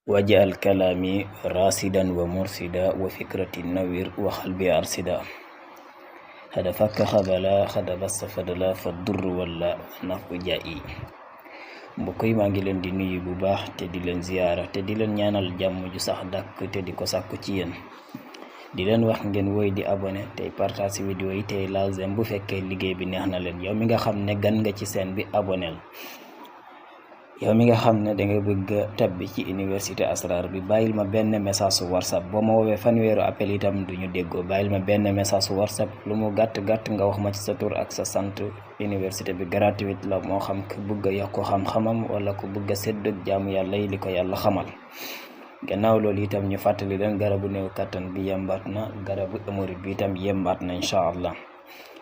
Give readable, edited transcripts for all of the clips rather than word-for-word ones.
waj'al kalami rasidan wa mursida wa fikrati nawir wa qalbi arsida hadafaka xabala xadabasta fadala fa durr wala nafu jaa'i. mbokk yi maa ngi leen di nuyu bu baax te di leen ziyaara te di leen ñaanal jàmm ju sax dàkk te di ko sàkku ci yéen. di leen wax ngeen woy di abonné tey partage vidéo yi tey laal j'aime bu fekkee liggéey bi neex na leen. yow mi nga xam ne gan nga ci seen bi aboneel. yow mi nga xam ne danga bëgg a tabbi ci université asrar bi bàyyil ma benn message su whatsapp boo ma woowee fanweeru appel itam duñu déggoo. bàyyil ma benn message su whatsapp lu mu gàtt nga wax ma ci sa tur ak sa sant. université bi gratuite la, moo xam ku bëgg a yokk xam-xamam wala ku bëgg a séddug jaamu yàlla yi li ko yàlla xamal. gannaaw loolu itam ñu fàttali leen garabu néew kattan bi yembaat na, garabu hémorroïde bi itam yembaat na incha allah.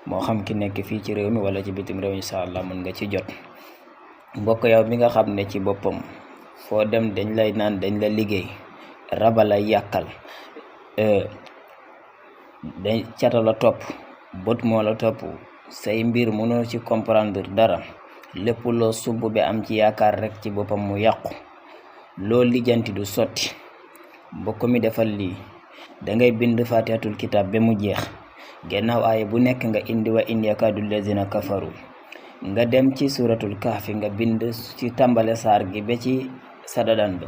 moo xam ki nekk fii ci réew mi wala ci bitim réew incha allah mën nga ci jot. mbokk yow mi nga xam ne ci boppam foo dem dañ lay naan dañ la liggéey, raba la yàkkal, dañ cata la topp, bët moo la topp, say mbir mënoo ci comprendre dara, lépp loo sumb bi am ci yaakaar rek ci boppam mu yàqu, loo lijjanti du sotti. mbokk mi defal lii, dangay bind fatihatul kitab ba mu jeex, gannaaw aaya bu nekk nga indi wa in yakaadu lazina kafaru, nga dem ci suratul kahfi nga bind ci tàmbale saar gi ba ci sadadan ba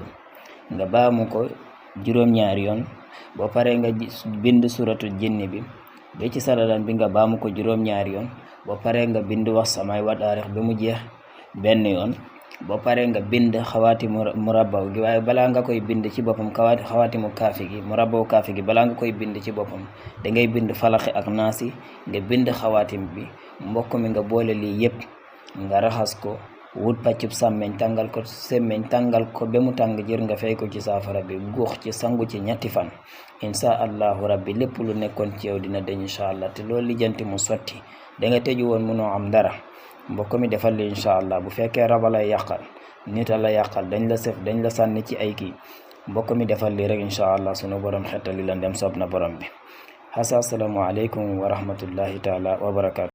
nga baamu ko juróom-ñaari yoon. boo paree nga bind suratul jinni bi ba ci sadadan bi nga baamu ko juróom-ñaari yoon. boo paree nga bind wax samay wa taarix ba mu jeex benn yoon. boo paree nga bind xawaati murabbaw gi, waaye balaa nga koy bind ci boppam xawaati mu kaafi gi murabbaw kaafi gi balaa nga koy bind ci boppam dangay bind falaxi ak naasi nga bind xawaatim bi. mbokk mi nga boole lii yépp nga raxas ko, wut pàccub sàmmeñ tàngal ko semmeñ tàngal ko ba mu tàng jër nga fay ko ci saafara bi, guux ci sangu ci ñetti fan. insha allahu rabbi lépp lu nekkoon ci yow dina deñ insha allah te loolu lijjanti mu sotti. danga tëju woon mënoo am dara. mbokk mi defal li insha allah. bu fekkee raba lay yàqal, nita la yàqal, dañ la sëf, dañ la sànni ci ay kii, mbokk mi defal li rek insha allah sunu borom xettali la ndem soob na borom bi. assalaamu aleykum wa rahmatullahi taala wa barakaatu.